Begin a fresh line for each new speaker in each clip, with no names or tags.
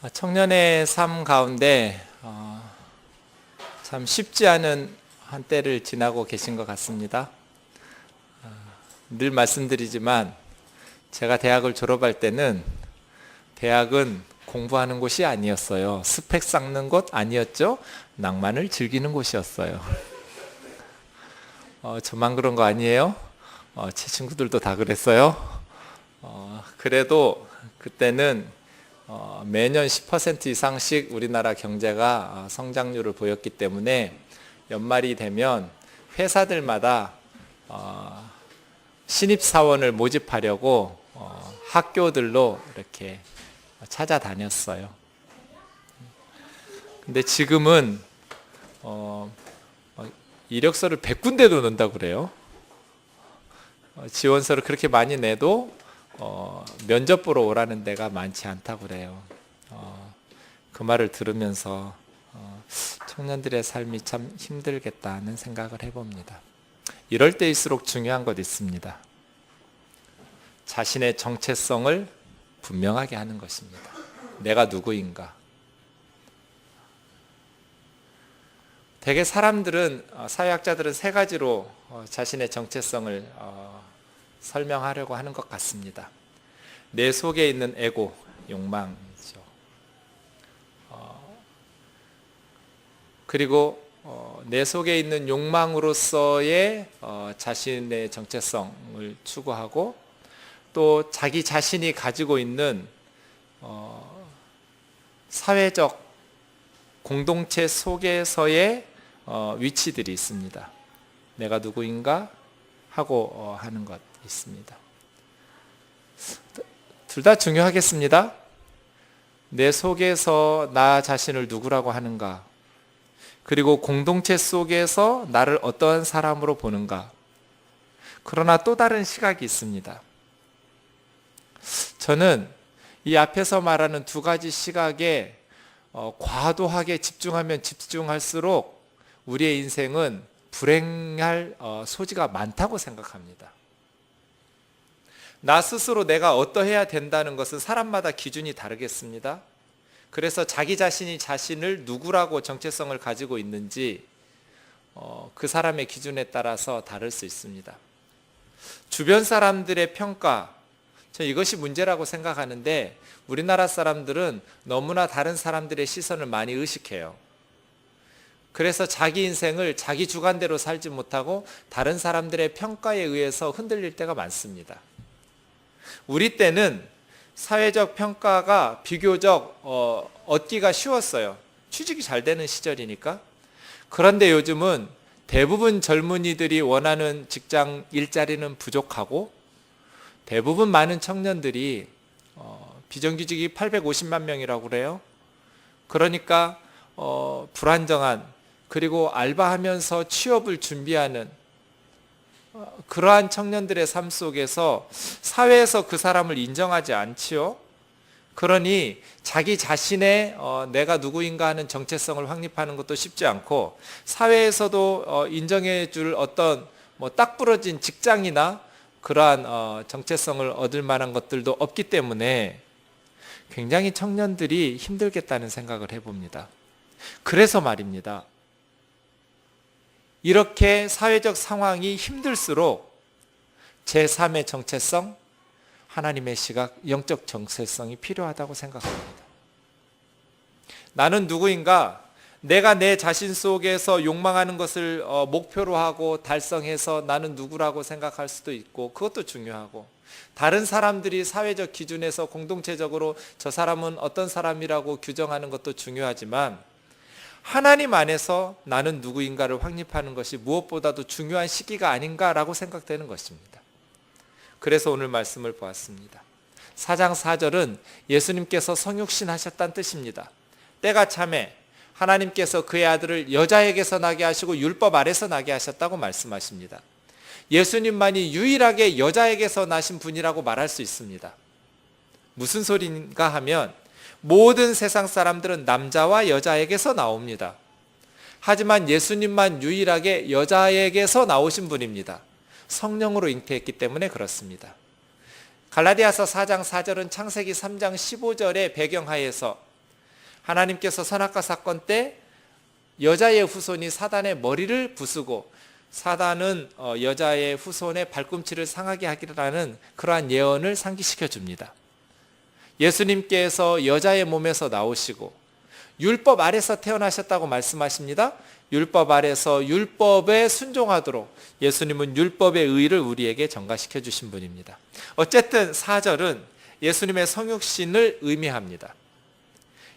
청년의 삶 가운데 참 쉽지 않은 한때를 지나고 계신 것 같습니다. 늘 말씀드리지만 제가 대학을 졸업할 때는 대학은 공부하는 곳이 아니었어요. 스펙 쌓는 곳 아니었죠. 낭만을 즐기는 곳이었어요. 저만 그런 거 아니에요? 제 친구들도 다 그랬어요. 그래도 그때는 매년 10% 이상씩 우리나라 경제가 성장률을 보였기 때문에 연말이 되면 회사들마다 신입사원을 모집하려고 학교들로 이렇게 찾아다녔어요. 근데 지금은 이력서를 100군데도 넣는다고 그래요. 지원서를 그렇게 많이 내도 면접 보러 오라는 데가 많지 않다고 그래요. 그 말을 들으면서 청년들의 삶이 참 힘들겠다는 생각을 해봅니다. 이럴 때일수록 중요한 것 있습니다. 자신의 정체성을 분명하게 하는 것입니다. 내가 누구인가? 대개 사람들은, 사회학자들은 세 가지로 자신의 정체성을 설명하려고 하는 것 같습니다. 내 속에 있는 에고, 욕망이죠. 그리고 내 속에 있는 욕망으로서의 자신의 정체성을 추구하고, 또 자기 자신이 가지고 있는 사회적 공동체 속에서의 위치들이 있습니다. 내가 누구인가 하고 하는 것 있습니다. 둘 다 중요하겠습니다. 내 속에서 나 자신을 누구라고 하는가, 그리고 공동체 속에서 나를 어떠한 사람으로 보는가. 그러나 또 다른 시각이 있습니다. 저는 이 앞에서 말하는 두 가지 시각에 과도하게 집중하면 집중할수록 우리의 인생은 불행할 소지가 많다고 생각합니다. 나 스스로 내가 어떠해야 된다는 것은 사람마다 기준이 다르겠습니다. 그래서 자기 자신이 자신을 누구라고 정체성을 가지고 있는지 그 사람의 기준에 따라서 다를 수 있습니다. 주변 사람들의 평가, 저는 이것이 문제라고 생각하는데, 우리나라 사람들은 너무나 다른 사람들의 시선을 많이 의식해요. 그래서 자기 인생을 자기 주관대로 살지 못하고 다른 사람들의 평가에 의해서 흔들릴 때가 많습니다. 우리 때는 사회적 평가가 비교적 얻기가 쉬웠어요. 취직이 잘 되는 시절이니까. 그런데 요즘은 대부분 젊은이들이 원하는 직장 일자리는 부족하고, 대부분 많은 청년들이 비정규직이 850만 명이라고 그래요. 그러니까 불안정한, 그리고 알바하면서 취업을 준비하는 그러한 청년들의 삶 속에서 사회에서 그 사람을 인정하지 않지요. 그러니 자기 자신의 내가 누구인가 하는 정체성을 확립하는 것도 쉽지 않고, 사회에서도 인정해 줄 어떤 딱 부러진 직장이나 그러한 정체성을 얻을 만한 것들도 없기 때문에 굉장히 청년들이 힘들겠다는 생각을 해봅니다. 그래서 말입니다. 이렇게 사회적 상황이 힘들수록 제3의 정체성, 하나님의 시각, 영적 정체성이 필요하다고 생각합니다. 나는 누구인가? 내가 내 자신 속에서 욕망하는 것을 목표로 하고 달성해서 나는 누구라고 생각할 수도 있고, 그것도 중요하고, 다른 사람들이 사회적 기준에서 공동체적으로 저 사람은 어떤 사람이라고 규정하는 것도 중요하지만, 하나님 안에서 나는 누구인가를 확립하는 것이 무엇보다도 중요한 시기가 아닌가라고 생각되는 것입니다. 그래서 오늘 말씀을 보았습니다. 4장 4절은 예수님께서 성육신 하셨다는 뜻입니다. 때가 참에 하나님께서 그의 아들을 여자에게서 나게 하시고 율법 아래서 나게 하셨다고 말씀하십니다. 예수님만이 유일하게 여자에게서 나신 분이라고 말할 수 있습니다. 무슨 소리인가 하면, 모든 세상 사람들은 남자와 여자에게서 나옵니다. 하지만 예수님만 유일하게 여자에게서 나오신 분입니다. 성령으로 잉태했기 때문에 그렇습니다. 갈라디아서 4장 4절은 창세기 3장 15절의 배경하에서 하나님께서 선악과 사건 때 여자의 후손이 사단의 머리를 부수고 사단은 여자의 후손의 발꿈치를 상하게 하기라는 그러한 예언을 상기시켜 줍니다. 예수님께서 여자의 몸에서 나오시고 율법 아래서 태어나셨다고 말씀하십니다. 율법 아래서 율법에 순종하도록 예수님은 율법의 의를 우리에게 전가시켜 주신 분입니다. 어쨌든 4절은 예수님의 성육신을 의미합니다.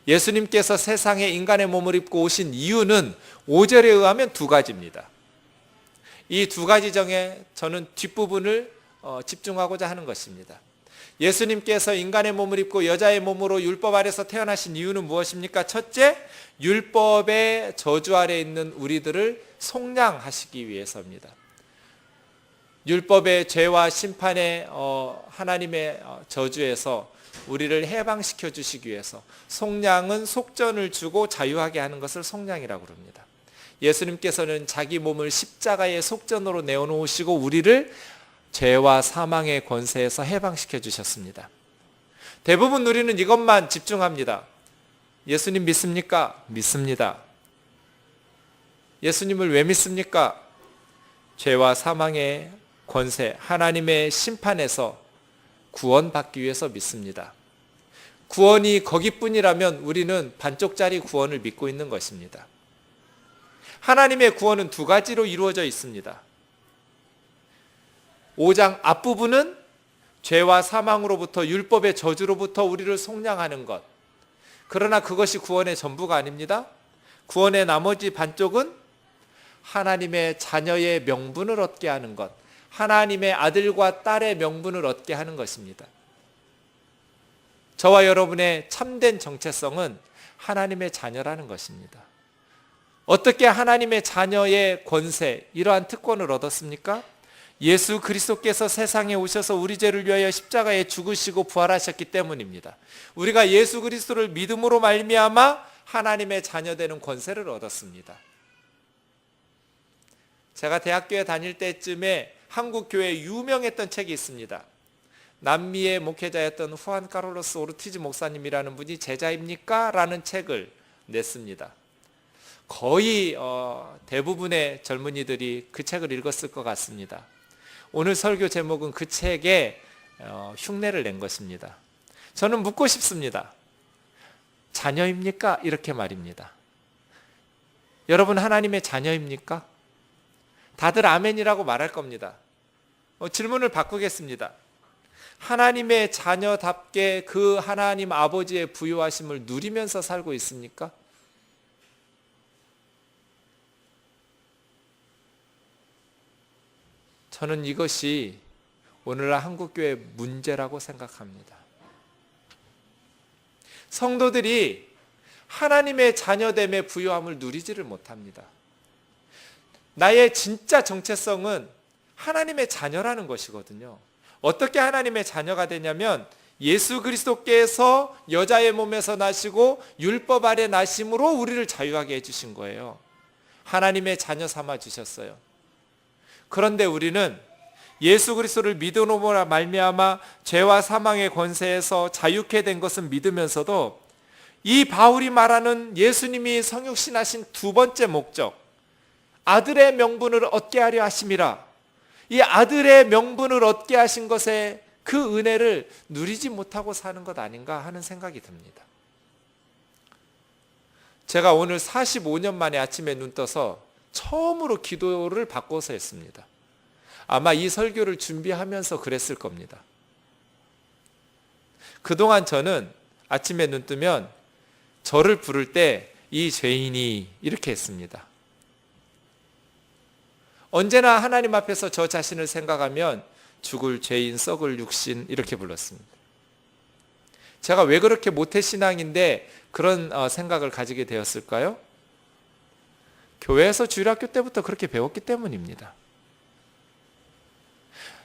예수님께서 세상에 인간의 몸을 입고 오신 이유는 5절에 의하면 두 가지입니다. 이 두 가지 중에 저는 뒷부분을 집중하고자 하는 것입니다. 예수님께서 인간의 몸을 입고 여자의 몸으로 율법 아래서 태어나신 이유는 무엇입니까? 첫째, 율법의 저주 아래 있는 우리들을 속량하시기 위해서입니다. 율법의 죄와 심판의 하나님의 저주에서 우리를 해방시켜 주시기 위해서, 속량은 속전을 주고 자유하게 하는 것을 속량이라고 합니다. 예수님께서는 자기 몸을 십자가의 속전으로 내어놓으시고 우리를 죄와 사망의 권세에서 해방시켜 주셨습니다. 대부분 우리는 이것만 집중합니다. 예수님 믿습니까? 믿습니다. 예수님을 왜 믿습니까? 죄와 사망의 권세, 하나님의 심판에서 구원받기 위해서 믿습니다. 구원이 거기뿐이라면 우리는 반쪽짜리 구원을 믿고 있는 것입니다. 하나님의 구원은 두 가지로 이루어져 있습니다. 5장 앞부분은 죄와 사망으로부터, 율법의 저주로부터 우리를 속량하는 것. 그러나 그것이 구원의 전부가 아닙니다. 구원의 나머지 반쪽은 하나님의 자녀의 명분을 얻게 하는 것, 하나님의 아들과 딸의 명분을 얻게 하는 것입니다. 저와 여러분의 참된 정체성은 하나님의 자녀라는 것입니다. 어떻게 하나님의 자녀의 권세, 이러한 특권을 얻었습니까? 예수 그리스도께서 세상에 오셔서 우리 죄를 위하여 십자가에 죽으시고 부활하셨기 때문입니다. 우리가 예수 그리스도를 믿음으로 말미암아 하나님의 자녀되는 권세를 얻었습니다. 제가 대학교에 다닐 때쯤에 한국 교회에 유명했던 책이 있습니다. 남미의 목회자였던 후안 카를로스 오르티즈 목사님이라는 분이 제자입니까? 라는 책을 냈습니다. 거의 대부분의 젊은이들이 그 책을 읽었을 것 같습니다. 오늘 설교 제목은 그 책에 흉내를 낸 것입니다. 저는 묻고 싶습니다. 자녀입니까? 이렇게 말입니다. 여러분 하나님의 자녀입니까? 다들 아멘이라고 말할 겁니다. 질문을 바꾸겠습니다. 하나님의 자녀답게 그 하나님 아버지의 부요하심을 누리면서 살고 있습니까? 저는 이것이 오늘날 한국교회의 문제라고 생각합니다. 성도들이 하나님의 자녀됨의 부요함을 누리지를 못합니다. 나의 진짜 정체성은 하나님의 자녀라는 것이거든요. 어떻게 하나님의 자녀가 되냐면 예수 그리스도께서 여자의 몸에서 나시고 율법 아래 나심으로 우리를 자유하게 해주신 거예요. 하나님의 자녀 삼아 주셨어요. 그런데 우리는 예수 그리스도를 믿음으로 말미암아 죄와 사망의 권세에서 자유케 된 것은 믿으면서도 이 바울이 말하는 예수님이 성육신하신 두 번째 목적, 아들의 명분을 얻게 하려 하심이라, 이 아들의 명분을 얻게 하신 것에 그 은혜를 누리지 못하고 사는 것 아닌가 하는 생각이 듭니다. 제가 오늘 45년 만에 아침에 눈 떠서 처음으로 기도를 바꿔서 했습니다. 아마 이 설교를 준비하면서 그랬을 겁니다. 그동안 저는 아침에 눈 뜨면 저를 부를 때 이 죄인이 이렇게 했습니다. 언제나 하나님 앞에서 저 자신을 생각하면 죽을 죄인, 썩을 육신 이렇게 불렀습니다. 제가 왜 그렇게 모태신앙인데 그런 생각을 가지게 되었을까요? 교회에서 주일학교 때부터 그렇게 배웠기 때문입니다.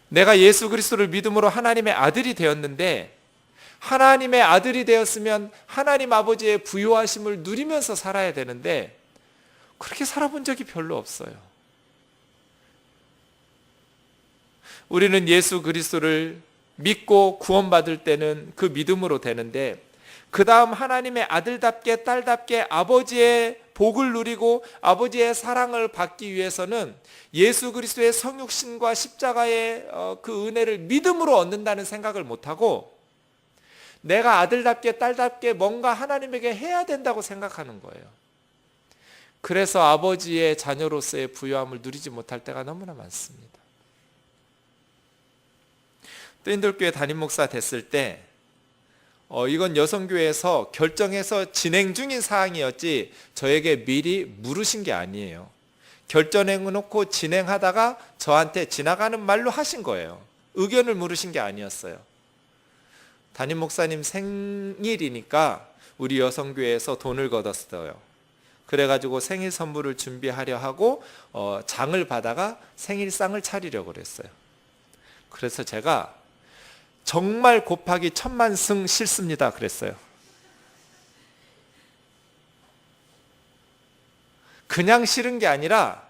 내가 예수 그리스도를 믿음으로 하나님의 아들이 되었는데, 하나님의 아들이 되었으면 하나님 아버지의 부요하심을 누리면서 살아야 되는데 그렇게 살아본 적이 별로 없어요. 우리는 예수 그리스도를 믿고 구원받을 때는 그 믿음으로 되는데, 그 다음 하나님의 아들답게 딸답게 아버지의 복을 누리고 아버지의 사랑을 받기 위해서는 예수 그리스도의 성육신과 십자가의 그 은혜를 믿음으로 얻는다는 생각을 못하고 내가 아들답게 딸답게 뭔가 하나님에게 해야 된다고 생각하는 거예요. 그래서 아버지의 자녀로서의 부요함을 누리지 못할 때가 너무나 많습니다. 뜨인돌교회 담임 목사 됐을 때 이건 여성교회에서 결정해서 진행 중인 사항이었지 저에게 미리 물으신 게 아니에요. 결정해놓고 진행하다가 저한테 지나가는 말로 하신 거예요. 의견을 물으신 게 아니었어요. 담임 목사님 생일이니까 우리 여성교회에서 돈을 걷었어요. 그래가지고 생일 선물을 준비하려 하고 장을 받아가 생일상을 차리려고 그랬어요. 그래서 제가 정말 곱하기 1000만승 싫습니다 그랬어요. 그냥 싫은 게 아니라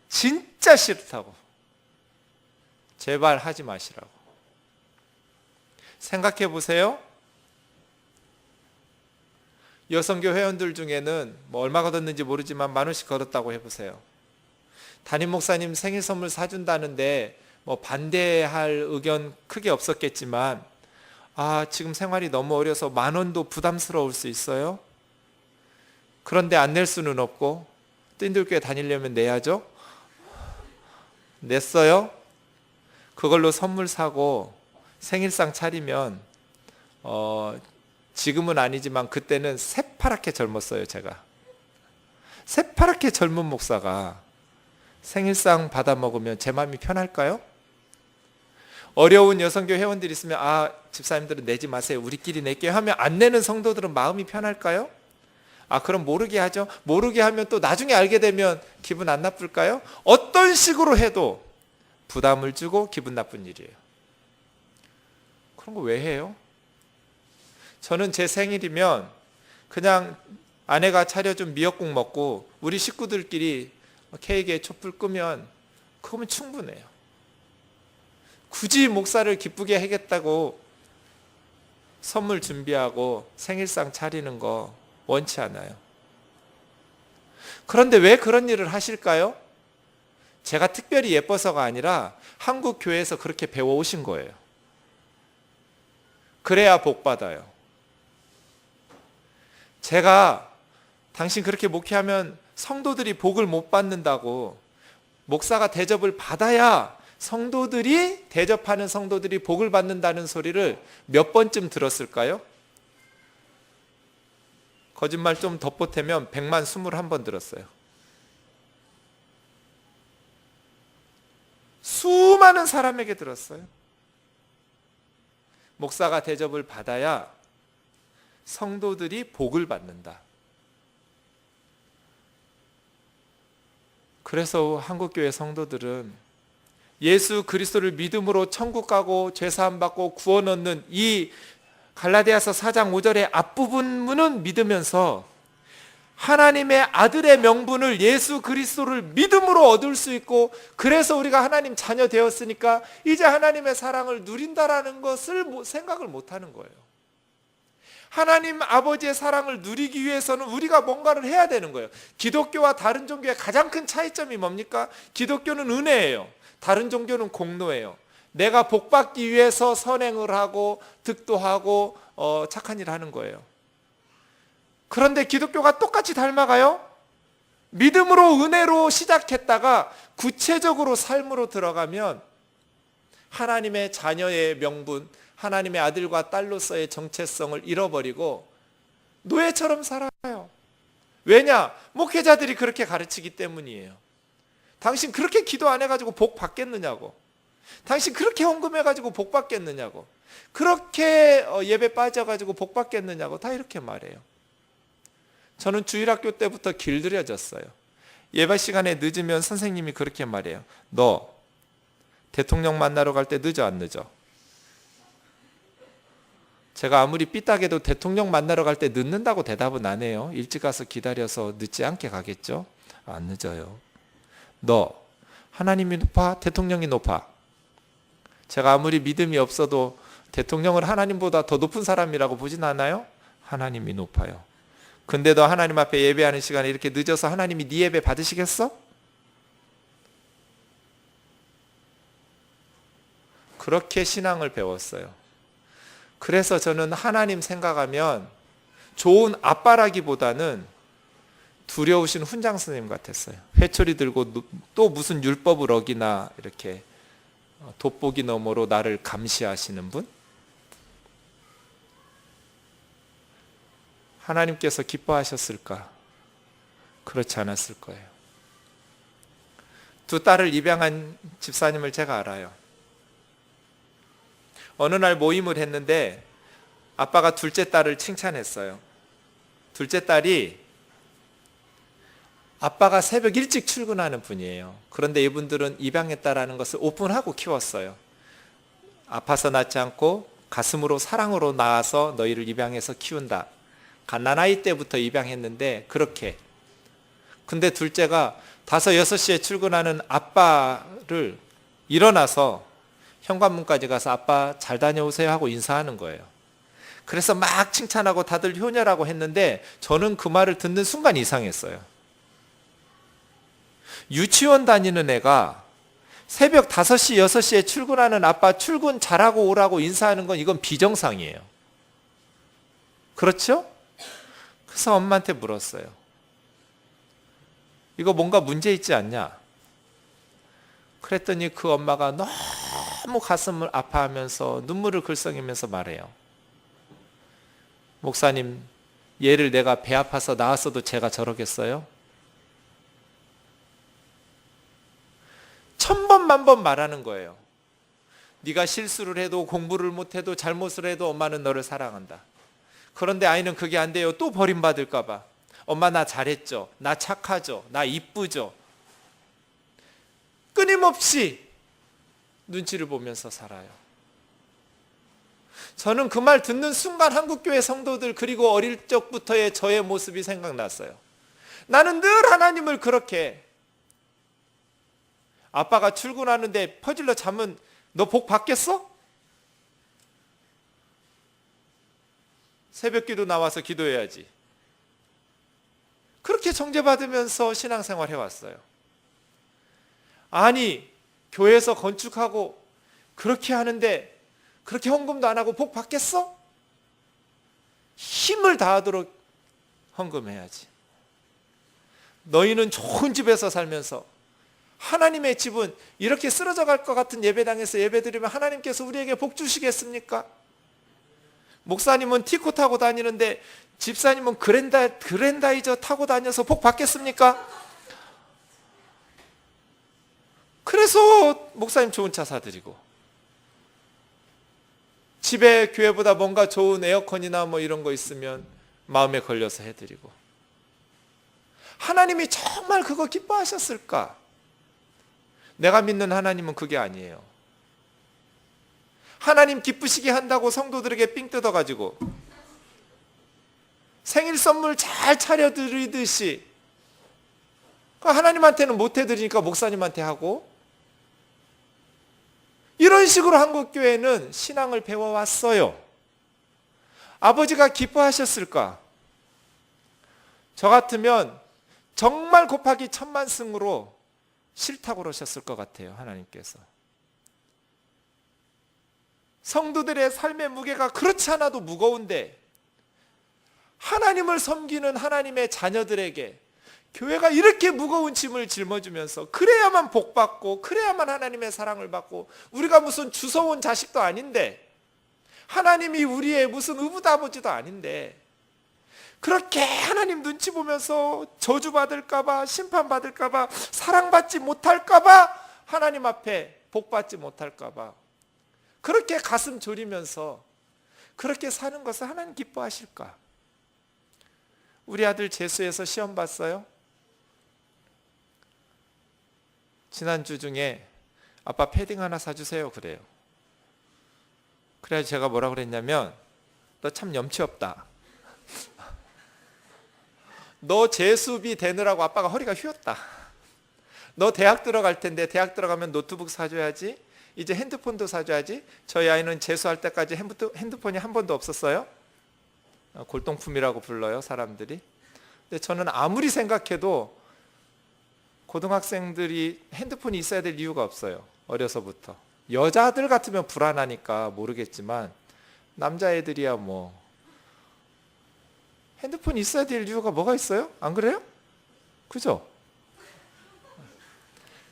진짜 싫다고. 제발 하지 마시라고. 생각해 보세요. 여성교 회원들 중에는 뭐 얼마 걷었는지 모르지만 10,000원씩 걷었다고 해보세요. 담임 목사님 생일 선물 사준다는데 뭐 반대할 의견 크게 없었겠지만 지금 생활이 너무 어려서 10,000원도 부담스러울 수 있어요. 그런데 안 낼 수는 없고 뜨인돌교회 다니려면 내야죠. 냈어요. 그걸로 선물 사고 생일상 차리면 지금은 아니지만 그때는 새파랗게 젊었어요. 제가 새파랗게 젊은 목사가 생일상 받아 먹으면 제 마음이 편할까요? 어려운 여성교 회원들이 있으면 집사님들은 내지 마세요. 우리끼리 낼게요 하면 안 내는 성도들은 마음이 편할까요? 그럼 모르게 하죠. 모르게 하면 또 나중에 알게 되면 기분 안 나쁠까요? 어떤 식으로 해도 부담을 주고 기분 나쁜 일이에요. 그런 거 왜 해요? 저는 제 생일이면 그냥 아내가 차려준 미역국 먹고 우리 식구들끼리 케이크에 촛불 끄면 그거면 충분해요. 굳이 목사를 기쁘게 하겠다고 선물 준비하고 생일상 차리는 거 원치 않아요. 그런데 왜 그런 일을 하실까요? 제가 특별히 예뻐서가 아니라 한국 교회에서 그렇게 배워오신 거예요. 그래야 복 받아요. 제가 당신 그렇게 목회하면 성도들이 복을 못 받는다고, 목사가 대접을 받아야 성도들이 대접하는 성도들이 복을 받는다는 소리를 몇 번쯤 들었을까요? 거짓말 좀 덧보태면 121번 들었어요. 수많은 사람에게 들었어요. 목사가 대접을 받아야 성도들이 복을 받는다. 그래서 한국교회 성도들은 예수 그리스도를 믿음으로 천국 가고 죄사함 받고 구원 얻는 이 갈라디아서 4장 5절의 앞부분은 믿으면서 하나님의 아들의 명분을, 예수 그리스도를 믿음으로 얻을 수 있고, 그래서 우리가 하나님 자녀 되었으니까 이제 하나님의 사랑을 누린다라는 것을 생각을 못하는 거예요. 하나님 아버지의 사랑을 누리기 위해서는 우리가 뭔가를 해야 되는 거예요. 기독교와 다른 종교의 가장 큰 차이점이 뭡니까? 기독교는 은혜예요. 다른 종교는 공로예요. 내가 복받기 위해서 선행을 하고 득도하고 착한 일을 하는 거예요. 그런데 기독교가 똑같이 닮아가요. 믿음으로 은혜로 시작했다가 구체적으로 삶으로 들어가면 하나님의 자녀의 명분, 하나님의 아들과 딸로서의 정체성을 잃어버리고 노예처럼 살아요. 왜냐? 목회자들이 그렇게 가르치기 때문이에요. 당신 그렇게 기도 안 해가지고 복 받겠느냐고, 당신 그렇게 헌금해가지고 복 받겠느냐고, 그렇게 예배 빠져가지고 복 받겠느냐고 다 이렇게 말해요. 저는 주일학교 때부터 길들여졌어요. 예배 시간에 늦으면 선생님이 그렇게 말해요. 너 대통령 만나러 갈 때 늦어 안 늦어? 제가 아무리 삐딱해도 대통령 만나러 갈 때 늦는다고 대답은 안 해요. 일찍 가서 기다려서 늦지 않게 가겠죠? 안 늦어요. 너 하나님이 높아? 대통령이 높아? 제가 아무리 믿음이 없어도 대통령을 하나님보다 더 높은 사람이라고 보진 않아요? 하나님이 높아요. 근데도 하나님 앞에 예배하는 시간에 이렇게 늦어서 하나님이 네 예배 받으시겠어? 그렇게 신앙을 배웠어요. 그래서 저는 하나님 생각하면 좋은 아빠라기보다는 두려우신 훈장 선생님 같았어요. 회초리 들고 또 무슨 율법을 어기나 이렇게 돋보기 너머로 나를 감시하시는 분? 하나님께서 기뻐하셨을까? 그렇지 않았을 거예요. 두 딸을 입양한 집사님을 제가 알아요. 어느 날 모임을 했는데 아빠가 둘째 딸을 칭찬했어요. 둘째 딸이 아빠가 새벽 일찍 출근하는 분이에요. 그런데 이분들은 입양했다라는 것을 오픈하고 키웠어요. 아파서 낳지 않고 가슴으로 사랑으로 낳아서 너희를 입양해서 키운다. 갓난아이 때부터 입양했는데 그렇게. 근데 둘째가 5, 6시에 출근하는 아빠를 일어나서 현관문까지 가서 아빠 잘 다녀오세요 하고 인사하는 거예요. 그래서 막 칭찬하고 다들 효녀라고 했는데 저는 그 말을 듣는 순간 이상했어요. 유치원 다니는 애가 새벽 5시, 6시에 출근하는 아빠 출근 잘하고 오라고 인사하는 건 이건 비정상이에요. 그렇죠? 그래서 엄마한테 물었어요. 이거 뭔가 문제 있지 않냐? 그랬더니 그 엄마가 너무 가슴을 아파하면서 눈물을 글썽이면서 말해요. 목사님, 얘를 내가 배 아파서 낳았어도 제가 저러겠어요? 1000번 만번 말하는 거예요. 네가 실수를 해도 공부를 못해도 잘못을 해도 엄마는 너를 사랑한다. 그런데 아이는 그게 안 돼요. 또 버림받을까 봐. 엄마 나 잘했죠. 나 착하죠. 나 이쁘죠. 끊임없이 눈치를 보면서 살아요. 저는 그 말 듣는 순간 한국교회 성도들 그리고 어릴 적부터의 저의 모습이 생각났어요. 나는 늘 하나님을 그렇게 아빠가 출근하는데 퍼질러 자면 너 복 받겠어? 새벽기도 나와서 기도해야지. 그렇게 정죄받으면서 신앙생활 해왔어요. 아니 교회에서 건축하고 그렇게 하는데 그렇게 헌금도 안 하고 복 받겠어? 힘을 다하도록 헌금해야지. 너희는 좋은 집에서 살면서 하나님의 집은 이렇게 쓰러져 갈 것 같은 예배당에서 예배드리면 하나님께서 우리에게 복 주시겠습니까? 목사님은 티코 타고 다니는데 집사님은 그랜다이저 타고 다녀서 복 받겠습니까? 그래서 목사님 좋은 차 사드리고 집에 교회보다 뭔가 좋은 에어컨이나 뭐 이런 거 있으면 마음에 걸려서 해드리고 하나님이 정말 그거 기뻐하셨을까? 내가 믿는 하나님은 그게 아니에요. 하나님 기쁘시게 한다고 성도들에게 삥 뜯어가지고 생일 선물 잘 차려드리듯이 하나님한테는 못 해드리니까 목사님한테 하고 이런 식으로 한국교회는 신앙을 배워왔어요. 아버지가 기뻐하셨을까? 저 같으면 정말 곱하기 1000만승으로 싫다고 그러셨을 것 같아요. 하나님께서. 성도들의 삶의 무게가 그렇지 않아도 무거운데 하나님을 섬기는 하나님의 자녀들에게 교회가 이렇게 무거운 짐을 짊어주면서 그래야만 복받고 그래야만 하나님의 사랑을 받고 우리가 무슨 주워온 자식도 아닌데 하나님이 우리의 무슨 의붓아버지도 아닌데 그렇게 하나님 눈치 보면서 저주받을까봐 심판받을까봐 사랑받지 못할까봐 하나님 앞에 복받지 못할까봐 그렇게 가슴 졸이면서 그렇게 사는 것을 하나님 기뻐하실까? 우리 아들 재수해서 시험 봤어요? 지난주 중에 아빠 패딩 하나 사주세요 그래요. 그래서 제가 뭐라 그랬냐면 너 참 염치 없다. 너 재수비 되느라고 아빠가 허리가 휘었다. 너 대학 들어갈 텐데 대학 들어가면 노트북 사줘야지 이제 핸드폰도 사줘야지. 저희 아이는 재수할 때까지 핸드폰이 한 번도 없었어요. 골동품이라고 불러요, 사람들이. 근데 저는 아무리 생각해도 고등학생들이 핸드폰이 있어야 될 이유가 없어요. 어려서부터. 여자들 같으면 불안하니까 모르겠지만 남자애들이야 뭐 핸드폰이 있어야 될 이유가 뭐가 있어요? 안 그래요? 그죠?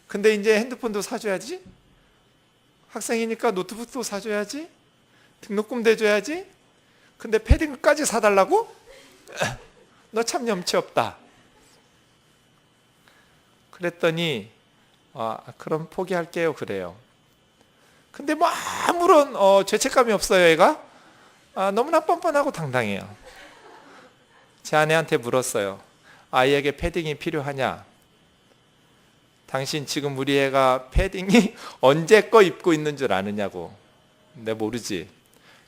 근데 이제 핸드폰도 사줘야지. 학생이니까 노트북도 사줘야지. 등록금 대줘야지. 근데 패딩까지 사달라고? 너 참 염치 없다. 그랬더니 그럼 포기할게요 그래요. 근데 뭐 아무런 죄책감이 없어요 애가. 너무나 뻔뻔하고 당당해요. 제 아내한테 물었어요. 아이에게 패딩이 필요하냐? 당신 지금 우리 애가 패딩이 언제 거 입고 있는 줄 아느냐고. 내 모르지.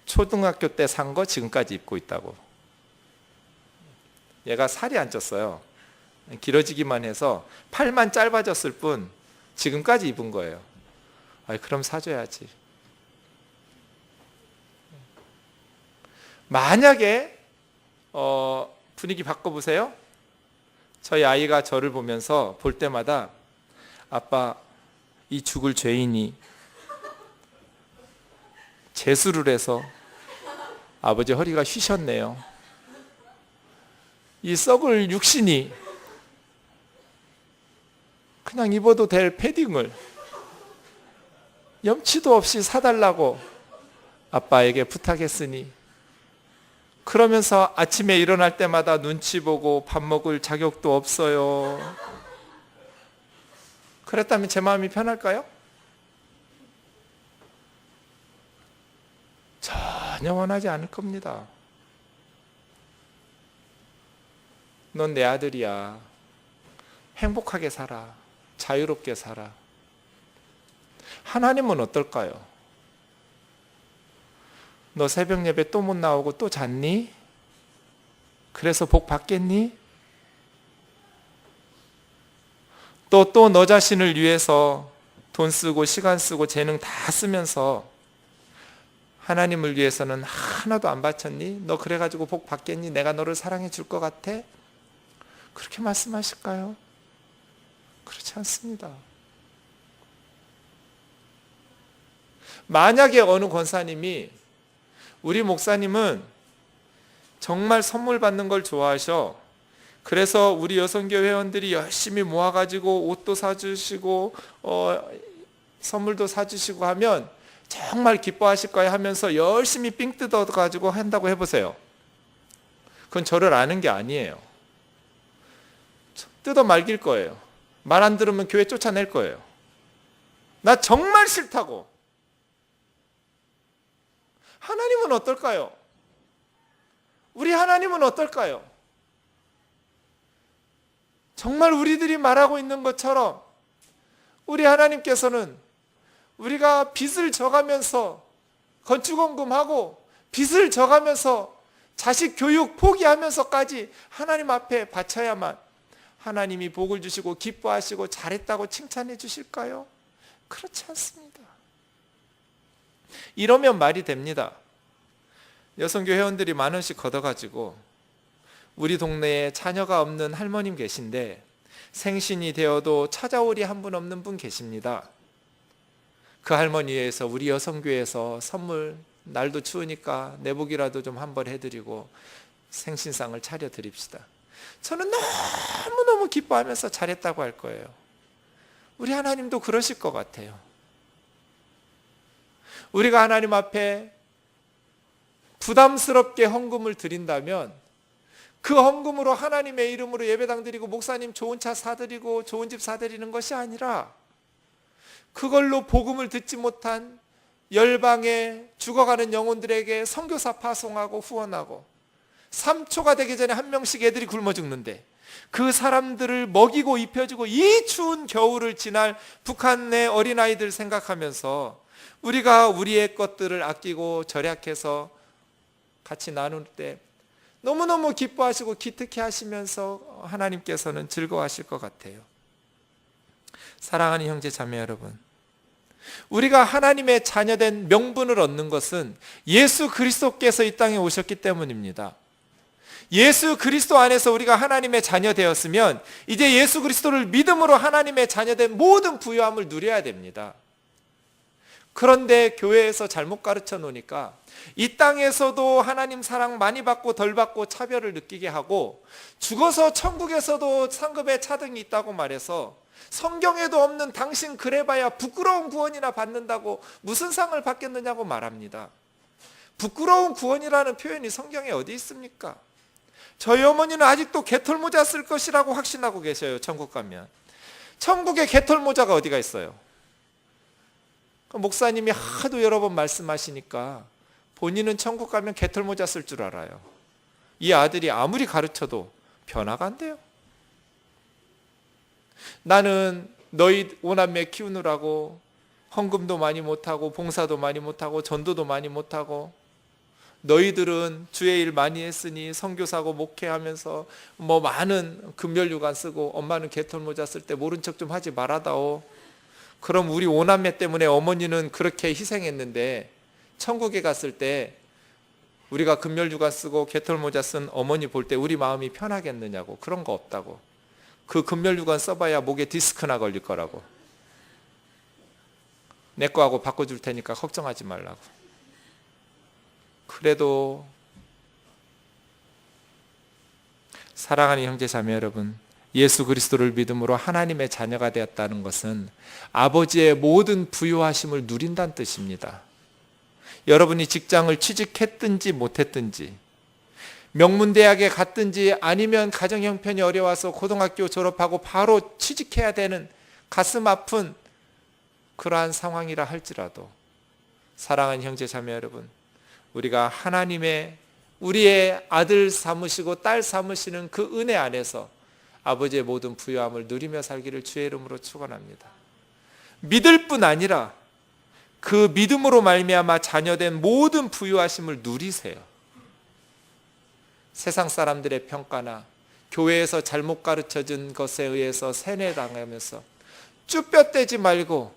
초등학교 때 산 거 지금까지 입고 있다고. 얘가 살이 안 쪘어요. 길어지기만 해서 팔만 짧아졌을 뿐 지금까지 입은 거예요. 그럼 사줘야지. 만약에 분위기 바꿔보세요. 저희 아이가 저를 보면서 볼 때마다 아빠 이 죽을 죄인이 재수를 해서 아버지 허리가 휘셨네요. 이 썩을 육신이 그냥 입어도 될 패딩을 염치도 없이 사달라고 아빠에게 부탁했으니 그러면서 아침에 일어날 때마다 눈치 보고 밥 먹을 자격도 없어요. 그랬다면 제 마음이 편할까요? 전혀 원하지 않을 겁니다. 넌 내 아들이야. 행복하게 살아. 자유롭게 살아. 하나님은 어떨까요? 너 새벽 예배 또 못 나오고 또 잤니? 그래서 복 받겠니? 또 너 자신을 위해서 돈 쓰고 시간 쓰고 재능 다 쓰면서 하나님을 위해서는 하나도 안 바쳤니? 너 그래가지고 복 받겠니? 내가 너를 사랑해 줄 것 같아? 그렇게 말씀하실까요? 그렇지 않습니다. 만약에 어느 권사님이 우리 목사님은 정말 선물 받는 걸 좋아하셔. 그래서 우리 여성교회 회원들이 열심히 모아가지고 옷도 사주시고 선물도 사주시고 하면 정말 기뻐하실 거야 하면서 열심히 삥 뜯어가지고 한다고 해보세요. 그건 저를 아는 게 아니에요. 뜯어 말길 거예요. 말 안 들으면 교회 쫓아낼 거예요. 나 정말 싫다고. 하나님은 어떨까요? 우리 하나님은 어떨까요? 정말 우리들이 말하고 있는 것처럼 우리 하나님께서는 우리가 빚을 져가면서 건축원금하고 빚을 져가면서 자식 교육 포기하면서까지 하나님 앞에 바쳐야만 하나님이 복을 주시고 기뻐하시고 잘했다고 칭찬해 주실까요? 그렇지 않습니다. 이러면 말이 됩니다. 여성교회 회원들이 만 원씩 걷어가지고 우리 동네에 자녀가 없는 할머님 계신데 생신이 되어도 찾아오리 한 분 없는 분 계십니다. 그 할머니 위해서 우리 여성교회에서 선물, 날도 추우니까 내복이라도 좀 한벌 해드리고 생신상을 차려드립시다. 저는 너무너무 기뻐하면서 잘했다고 할 거예요. 우리 하나님도 그러실 것 같아요. 우리가 하나님 앞에 부담스럽게 헌금을 드린다면 그 헌금으로 하나님의 이름으로 예배당 드리고 목사님 좋은 차 사드리고 좋은 집 사드리는 것이 아니라 그걸로 복음을 듣지 못한 열방에 죽어가는 영혼들에게 선교사 파송하고 후원하고 3초가 되기 전에 한 명씩 애들이 굶어 죽는데 그 사람들을 먹이고 입혀주고 이 추운 겨울을 지날 북한의 어린아이들 생각하면서 우리가 우리의 것들을 아끼고 절약해서 같이 나눌 때 너무너무 기뻐하시고 기특해 하시면서 하나님께서는 즐거워하실 것 같아요. 사랑하는 형제 자매 여러분, 우리가 하나님의 자녀된 명분을 얻는 것은 예수 그리스도께서 이 땅에 오셨기 때문입니다. 예수 그리스도 안에서 우리가 하나님의 자녀 되었으면 이제 예수 그리스도를 믿음으로 하나님의 자녀된 모든 부요함을 누려야 됩니다. 그런데 교회에서 잘못 가르쳐 놓으니까 이 땅에서도 하나님 사랑 많이 받고 덜 받고 차별을 느끼게 하고, 죽어서 천국에서도 상급의 차등이 있다고 말해서 성경에도 없는 당신 그래봐야 부끄러운 구원이나 받는다고 무슨 상을 받겠느냐고 말합니다. 부끄러운 구원이라는 표현이 성경에 어디 있습니까? 저희 어머니는 아직도 개털모자 쓸 것이라고 확신하고 계셔요. 천국 가면. 천국에 개털모자가 어디가 있어요? 목사님이 하도 여러 번 말씀하시니까 본인은 천국 가면 개털모자 쓸 줄 알아요. 이 아들이 아무리 가르쳐도 변화가 안 돼요. 나는 너희 오남매 키우느라고 헌금도 많이 못하고 봉사도 많이 못하고 전도도 많이 못하고, 너희들은 주의 일 많이 했으니 선교사고 목회하면서 뭐 많은 금연휴가 쓰고 엄마는 개털모자 쓸 때 모른 척 좀 하지 말아다오. 그럼 우리 오남매 때문에 어머니는 그렇게 희생했는데 천국에 갔을 때 우리가 금연휴가 쓰고 개털모자 쓴 어머니 볼 때 우리 마음이 편하겠느냐고. 그런 거 없다고. 그 금연휴가 써봐야 목에 디스크나 걸릴 거라고. 내 거하고 바꿔줄 테니까 걱정하지 말라고. 그래도 사랑하는 형제 자매 여러분, 예수 그리스도를 믿음으로 하나님의 자녀가 되었다는 것은 아버지의 모든 부요하심을 누린다는 뜻입니다. 여러분이 직장을 취직했든지 못했든지, 명문대학에 갔든지 아니면 가정 형편이 어려워서 고등학교 졸업하고 바로 취직해야 되는 가슴 아픈 그러한 상황이라 할지라도, 사랑하는 형제 자매 여러분, 우리가 하나님의 우리의 아들 삼으시고 딸 삼으시는 그 은혜 안에서 아버지의 모든 부요함을 누리며 살기를 주의 이름으로 축원합니다. 믿을 뿐 아니라 그 믿음으로 말미암아 자녀된 모든 부요하심을 누리세요. 세상 사람들의 평가나 교회에서 잘못 가르쳐진 것에 의해서 세뇌당하면서 쭈뼛대지 말고,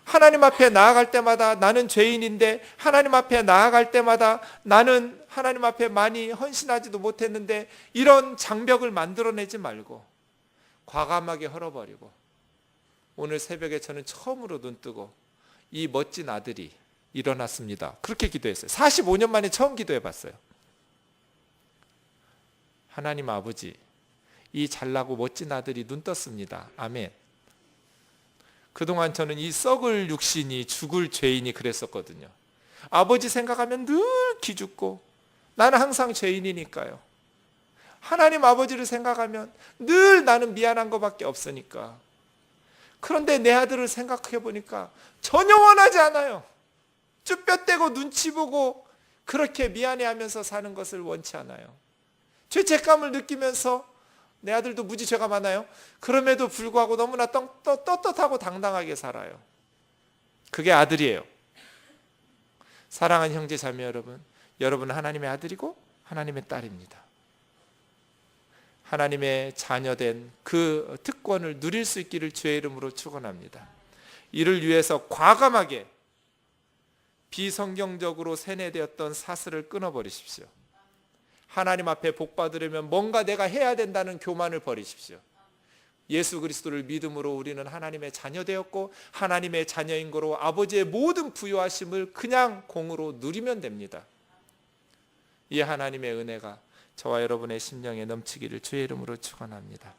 하나님 앞에 나아갈 때마다 나는 죄인인데, 하나님 앞에 나아갈 때마다 나는 하나님 앞에 많이 헌신하지도 못했는데, 이런 장벽을 만들어내지 말고 과감하게 헐어버리고, 오늘 새벽에 저는 처음으로 눈 뜨고 이 멋진 아들이 일어났습니다. 그렇게 기도했어요. 45년 만에 처음 기도해봤어요. 하나님 아버지, 이 잘나고 멋진 아들이 눈 떴습니다. 아멘. 그동안 저는 이 썩을 육신이 죽을 죄인이 그랬었거든요. 아버지 생각하면 늘 기죽고 나는 항상 죄인이니까요. 하나님 아버지를 생각하면 늘 나는 미안한 것밖에 없으니까. 그런데 내 아들을 생각해 보니까 전혀 원하지 않아요. 쭈뼛대고 눈치 보고 그렇게 미안해하면서 사는 것을 원치 않아요. 죄책감을 느끼면서, 내 아들도 무지 죄가 많아요. 그럼에도 불구하고 너무나 떳떳하고 당당하게 살아요. 그게 아들이에요. 사랑하는 형제 자매 여러분, 여러분은 하나님의 아들이고 하나님의 딸입니다. 하나님의 자녀된 그 특권을 누릴 수 있기를 주의 이름으로 축원합니다. 이를 위해서 과감하게 비성경적으로 세뇌되었던 사슬을 끊어버리십시오. 하나님 앞에 복 받으려면 뭔가 내가 해야 된다는 교만을 버리십시오. 예수 그리스도를 믿음으로 우리는 하나님의 자녀 되었고 하나님의 자녀인 거로 아버지의 모든 부요하심을 그냥 공으로 누리면 됩니다. 이 하나님의 은혜가 저와 여러분의 심령에 넘치기를 주의 이름으로 축원합니다.